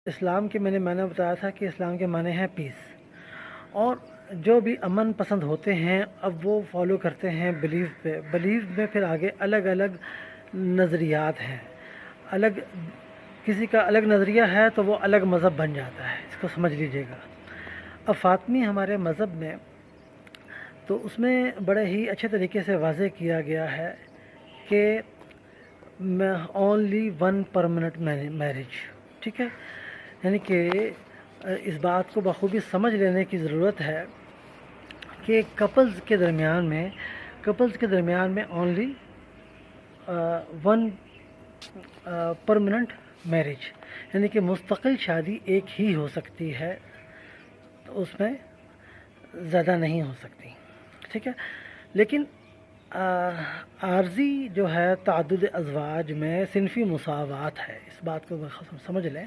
اسلام کے میں نے معنی بتایا تھا کہ اسلام کے معنی ہیں پیس، اور جو بھی امن پسند ہوتے ہیں اب وہ فالو کرتے ہیں بلیف پہ، بلیف میں پھر آگے الگ الگ نظریات ہیں، الگ کسی کا الگ نظریہ ہے تو وہ الگ مذہب بن جاتا ہے، اس کو سمجھ لیجئے گا۔ اب فاطمی ہمارے مذہب میں تو اس میں بڑے ہی اچھے طریقے سے واضح کیا گیا ہے کہ اونلی ون پرماننٹ میرج، ٹھیک ہے، یعنی کہ اس بات کو بخوبی سمجھ لینے کی ضرورت ہے کہ کپلز کے درمیان میں اونلی ون پرماننٹ میرج، یعنی کہ مستقل شادی ایک ہی ہو سکتی ہے، تو اس میں زیادہ نہیں ہو سکتی، ٹھیک ہے۔ لیکن عارضی جو ہے تعدد ازواج میں صنفی مساوات ہے، اس بات کو سمجھ لیں